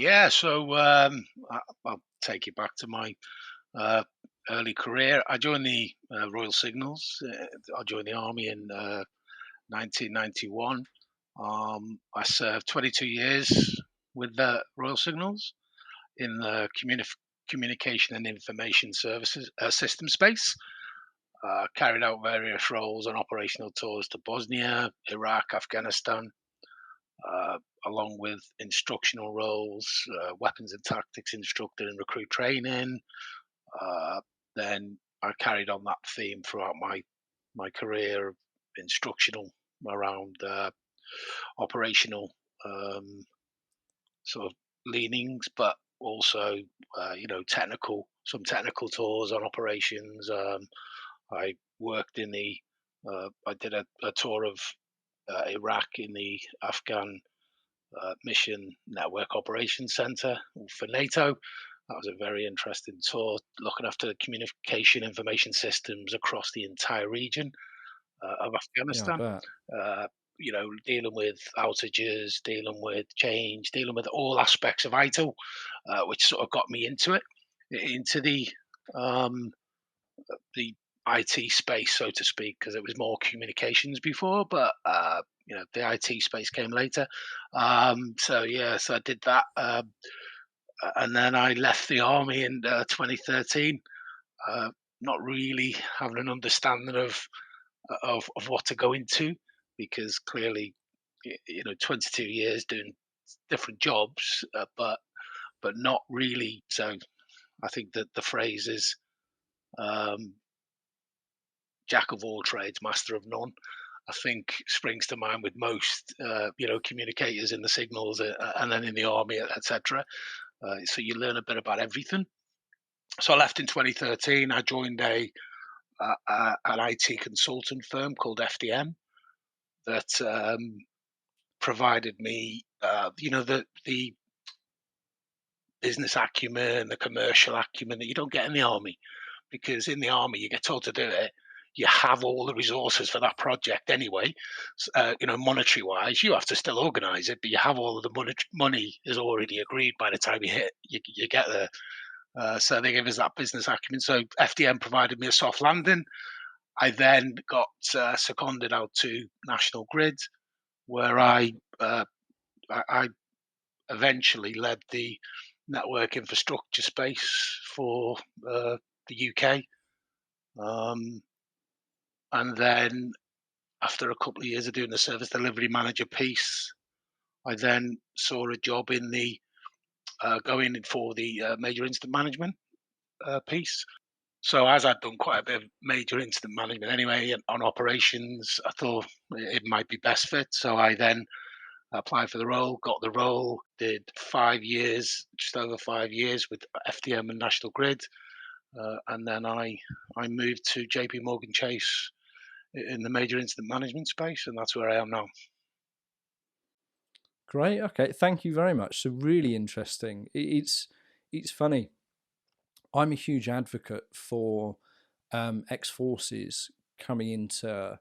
Yeah, so I'll take you back to my uh, early career. I joined the Royal Signals. I joined the army in 1991. I served 22 years with the Royal Signals in the communication and information services system space. Carried out various roles and operational tours to Bosnia, Iraq, Afghanistan, uh, along with instructional roles, weapons and tactics instructor and recruit training. Uh, then I carried on that theme throughout my career, instructional around operational um, sort of leanings, but also technical, some technical tours on operations. I worked in the I did a tour of Iraq in the Afghan Mission Network Operations Center for NATO. That was a very interesting tour, looking after the communication information systems across the entire region of Yeah, I Afghanistan. bet. Uh, dealing with outages, dealing with change, dealing with all aspects of ITIL, which sort of got me into um, the IT space, so to speak, because it was more communications before, but the IT space came later. So I did that, and then I left the army in 2013, uh, not really having an understanding of what to go into, because clearly, 22 years doing different jobs, but not really. So I think that the phrase is um, jack of all trades, master of none. I think springs to mind with most, communicators in the signals and then in the army, etc. So you learn a bit about everything. So I left in 2013. I joined an IT consultant firm called FDM that provided me, the business acumen, the commercial acumen that you don't get in the army, because in the army you get told to do it. You have all the resources for that project anyway. Monetary wise, you have to still organise it, but you have all of the money is already agreed by the time you get there. So they gave us that business acumen. So FDM provided me a soft landing. I then got seconded out to National Grid, where I eventually led the network infrastructure space for the UK. Um, and then after a couple of years of doing the service delivery manager piece, I then saw a job in the going in for the major incident management piece. So as I'd done quite a bit of major incident management anyway on operations, I thought it might be best fit. So I then applied for the role, got the role, did 5 years, just over 5 years with FDM and National Grid, and then I moved to JPMorgan Chase in the major incident management space, and that's where I am now. Great. Okay. Thank you very much. So really interesting. It's funny. I'm a huge advocate for ex forces coming into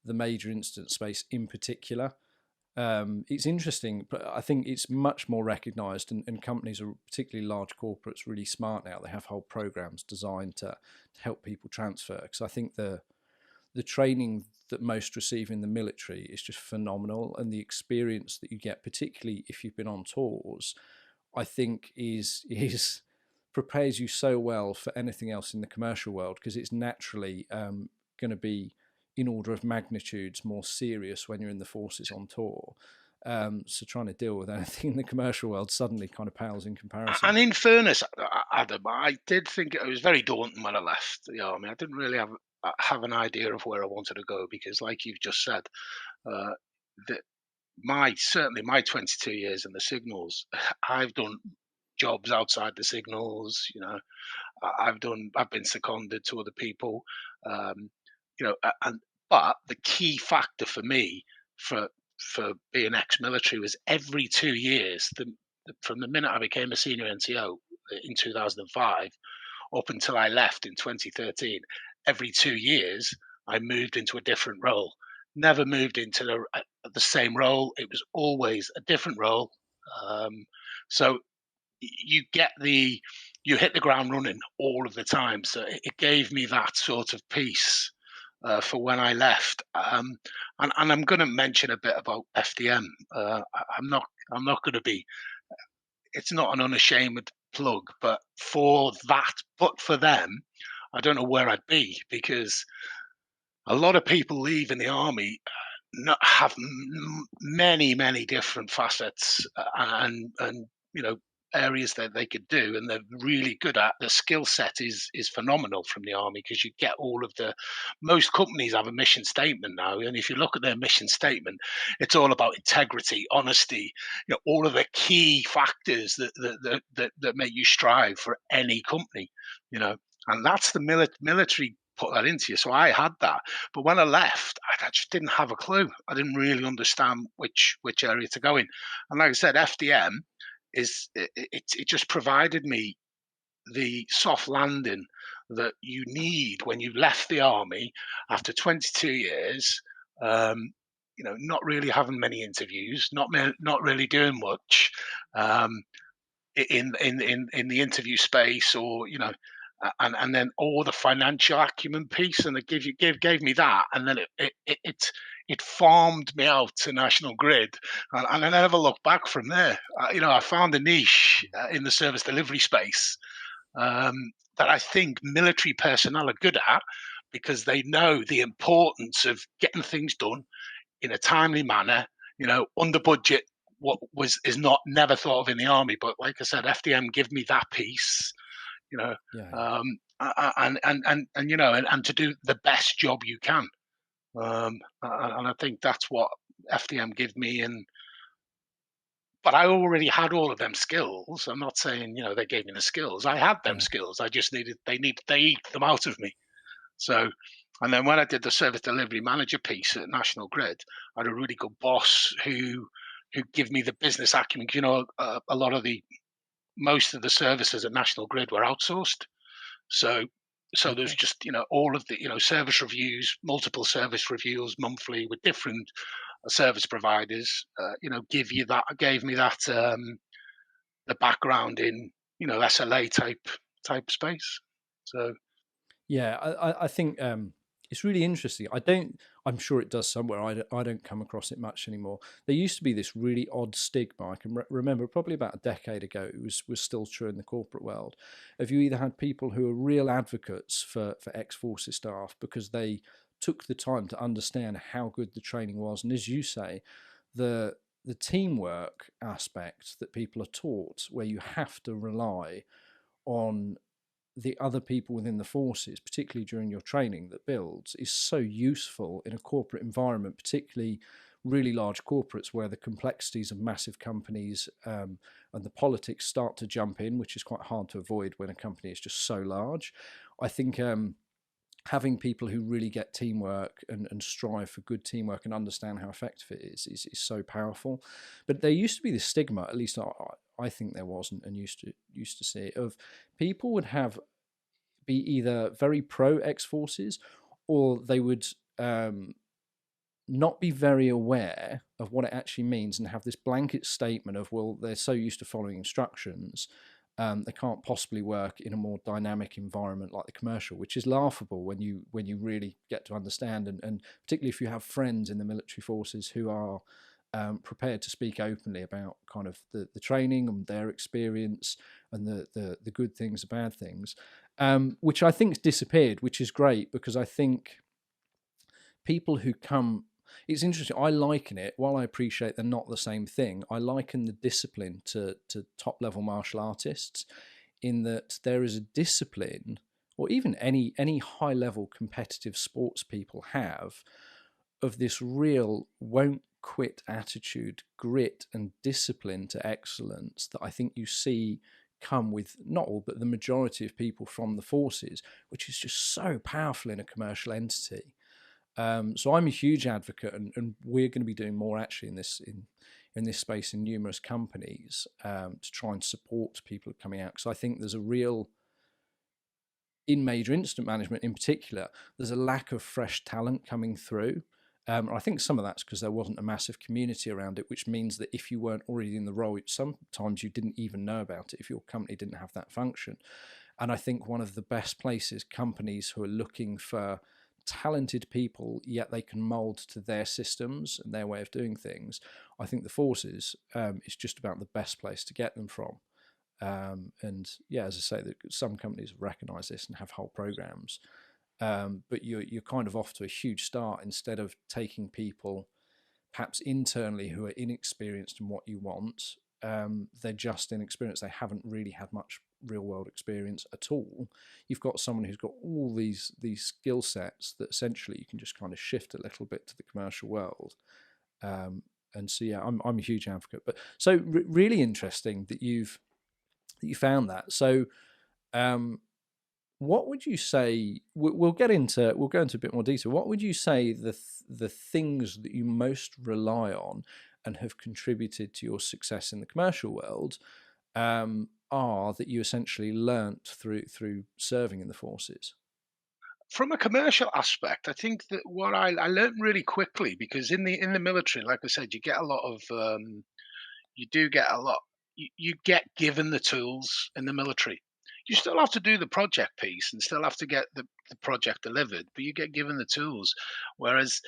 the major incident space in particular. It's interesting, but I think it's much more recognised, and companies are particularly large corporates really smart now. They have whole programs designed to help people transfer. Because I think the training that most receive in the military is just phenomenal, and the experience that you get, particularly if you've been on tours, I think is prepares you so well for anything else in the commercial world, because it's naturally going to be in order of magnitudes more serious when you're in the forces on tour. So trying to deal with anything in the commercial world suddenly kind of pales in comparison. And in fairness, Adam, I did think it was very daunting when I left the army. I didn't really have an idea of where I wanted to go, because, like you've just said, uh, that certainly my 22 years in the signals, I've done jobs outside the signals. I've been seconded to other people. Um, and but the key factor for me for being ex-military was every 2 years, from the minute I became a senior NCO in 2005 up until I left in 2013, every 2 years I moved into a different role. Never moved into the same role. It was always a different role. Um, so you hit the ground running all of the time. So it gave me that sort of peace for when I left. And I'm going to mention a bit about FDM. I'm not going to be. It's not an unashamed plug, but for them, I don't know where I'd be, because a lot of people leave in the army not have many different facets, and areas that they could do, and they're really good at. The skill set is phenomenal from the army, because you get all of the. Most companies have a mission statement now, and if you look at their mission statement, it's all about integrity, honesty, all of the key factors that make you strive for any company, and that's the military put that into you. So I had that, but when I left, I just didn't have a clue. I didn't really understand which area to go in. And like I said, FDM it just provided me the soft landing that you need when you've left the army after 22 years. Not really having many interviews, not really doing much in the interview space, or and then all the financial acumen piece, and it gave me that, and then it farmed me out to National Grid, and I never looked back from there. I found a niche in the service delivery space that I think military personnel are good at, because they know the importance of getting things done in a timely manner, under budget. What is not never thought of in the army, but like I said, FDM give me that piece, Yeah. and to do the best job you can. And I think that's what FDM give me. But I already had all of them skills. I'm not saying, they gave me the skills. I had them Yeah. skills. I just they eked them out of me. So, and then when I did the service delivery manager piece at National Grid, I had a really good boss who give me the business acumen. A lot of most of the services at National Grid were outsourced. So there's Okay. just all of the service reviews, multiple service reviews monthly with different service providers. Gave me that the background in SLA type space. So Yeah, I think it's really interesting. I'm sure it does somewhere. I don't come across it much anymore. There used to be this really odd stigma. I can remember probably about a decade ago, it was still true in the corporate world. If you either had people who are real advocates for ex-forces staff because they took the time to understand how good the training was, and as you say, the teamwork aspect that people are taught, where you have to rely on the other people within the forces, particularly during your training that builds, is so useful in a corporate environment, particularly really large corporates where the complexities of massive companies and the politics start to jump in, which is quite hard to avoid when a company is just so large. I think having people who really get teamwork and strive for good teamwork and understand how effective it is so powerful. But there used to be this stigma, at least I think there was, and used to see it, of people would be either very pro ex-forces, or they would not be very aware of what it actually means and have this blanket statement of, well, they're so used to following instructions, they can't possibly work in a more dynamic environment like the commercial, which is laughable when you really get to understand, and particularly if you have friends in the military forces who are prepared to speak openly about kind of the training and their experience and the good things, the bad things, which I think has disappeared, which is great, because I think people who come, it's interesting, I liken it, while I appreciate they're not the same thing, I liken the discipline to top level martial artists, in that there is a discipline, or even any high level competitive sports people have, of this real won't quit attitude, grit and discipline to excellence that I think you see come with not all but the majority of people from the forces, which is just so powerful in a commercial entity. So I'm a huge advocate, and we're going to be doing more actually in this space in numerous companies to try and support people coming out, because I think there's a real, in major incident management in particular, there's a lack of fresh talent coming through. I think some of that's because there wasn't a massive community around it, which means that if you weren't already in the role, sometimes you didn't even know about it if your company didn't have that function. And I think one of the best places companies who are looking for talented people, yet they can mold to their systems and their way of doing things, I think the forces is just about the best place to get them from. And yeah, as I say, some companies recognize this and have whole programs. But you're kind of off to a huge start instead of taking people perhaps internally who are inexperienced in what you want. They're just inexperienced. They haven't really had much real world experience at all. You've got someone who's got all these skill sets that essentially you can just kind of shift a little bit to the commercial world. And so yeah, I'm a huge advocate. But so really interesting that you found that. So what would you say? We'll go into a bit more detail. What would you say the things that you most rely on and have contributed to your success in the commercial world are that you essentially learnt through serving in the forces? From a commercial aspect, I think that what I learned really quickly, because in the military, like I said, you get a lot of you do get a lot. You get given the tools in the military. You still have to do the project piece and still have to get the project delivered, but you get given the tools. Whereas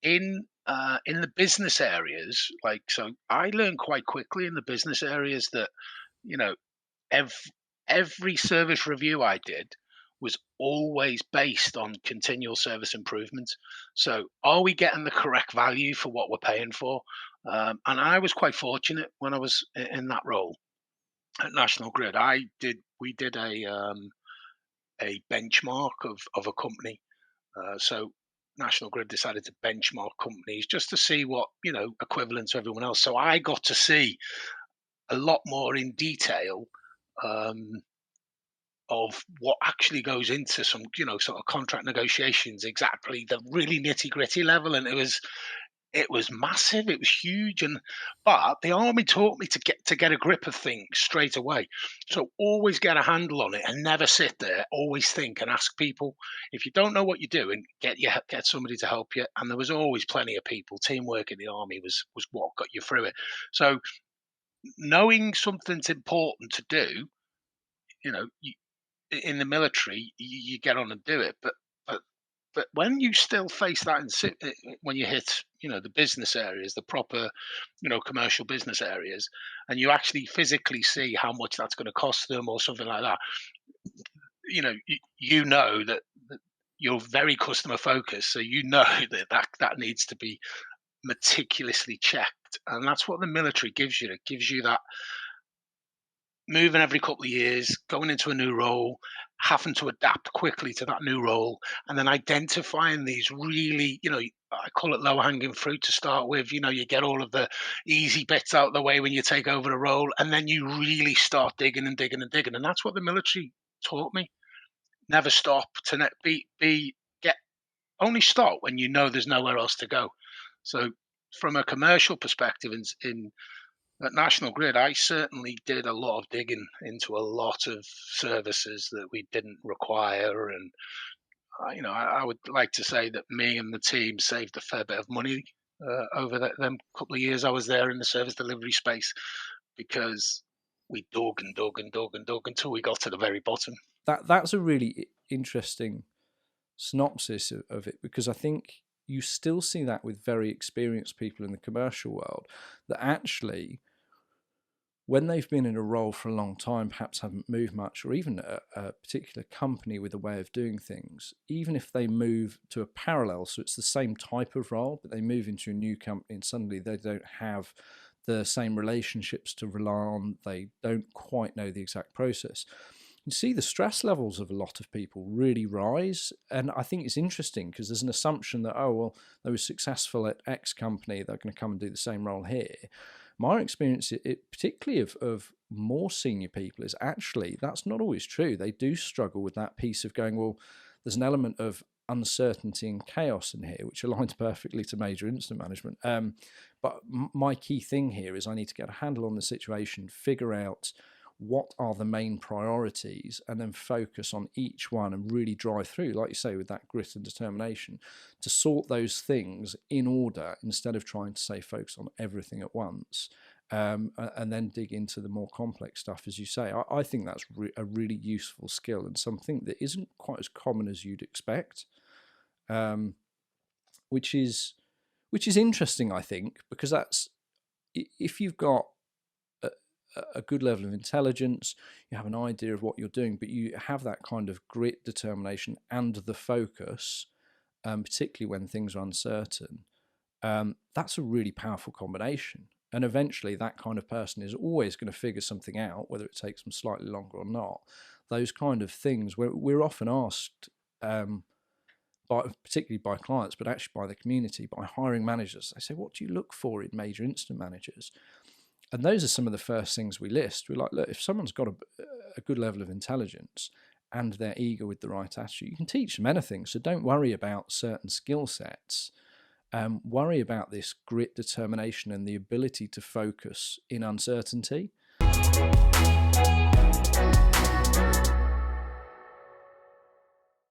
in the business areas, like so, I learned quite quickly in the business areas that you know every every service review I did was always based on continual service improvement. So, are we getting the correct value for what we're paying for? And I was quite fortunate when I was in that role at National Grid. We did a benchmark of a company. So National Grid decided to benchmark companies just to see what equivalent to everyone else. So I got to see a lot more in detail um, of what actually goes into some sort of contract negotiations, exactly the really nitty gritty level, and it was massive. It was huge, but the army taught me to get a grip of things straight away. So always get a handle on it and never sit there. Always think and ask people. If you don't know what you're doing, get somebody to help you. And there was always plenty of people. Teamwork in the army was what got you through it. So knowing something's important to do, in the military, you get on and do it. But but when you still face that when you hit the business areas, the proper commercial business areas, and you actually physically see how much that's going to cost them or something like that, that you're very customer focused, so that needs to be meticulously checked, and that's what the military gives you. It gives you that moving every couple of years, going into a new role, having to adapt quickly to that new role, and then identifying these really, I call it low hanging fruit to start with. You get all of the easy bits out of the way when you take over the role, and then you really start digging and digging and digging. And that's what the military taught me. Never stop to get only start when you know there's nowhere else to go. So from a commercial perspective in at National Grid, I certainly did a lot of digging into a lot of services that we didn't require, and I would like to say that me and the team saved a fair bit of money over them couple of years I was there in the service delivery space because we dug and dug and dug and dug until we got to the very bottom. That's a really interesting synopsis of it, because I think you still see that with very experienced people in the commercial world, that actually when they've been in a role for a long time, perhaps haven't moved much, or even a particular company with a way of doing things, even if they move to a parallel, so it's the same type of role, but they move into a new company and suddenly they don't have the same relationships to rely on, they don't quite know the exact process. You see the stress levels of a lot of people really rise. And I think it's interesting because there's an assumption that, oh, well, they were successful at X company, they're going to come and do the same role here. My experience, particularly of more senior people, is actually that's not always true. They do struggle with that piece of going, well, there's an element of uncertainty and chaos in here, which aligns perfectly to major incident management. But my key thing here is I need to get a handle on the situation, figure out what are the main priorities, and then focus on each one and really drive through, like you say, with that grit and determination to sort those things in order instead of trying to say focus on everything at once. And then dig into the more complex stuff, as you say. I think that's a really useful skill and something that isn't quite as common as you'd expect, which is interesting, I think, because that's, if you've got a good level of intelligence, you have an idea of what you're doing, but you have that kind of grit, determination, and the focus, particularly when things are uncertain. That's a really powerful combination. And eventually that kind of person is always going to figure something out, whether it takes them slightly longer or not. Those kind of things, we're often asked, particularly by clients, but actually by the community, by hiring managers, they say, what do you look for in major incident managers? And those are some of the first things we list. We're like, look, if someone's got a good level of intelligence and they're eager with the right attitude, you can teach them anything. So don't worry about certain skill sets. Worry about this grit, determination, and the ability to focus in uncertainty.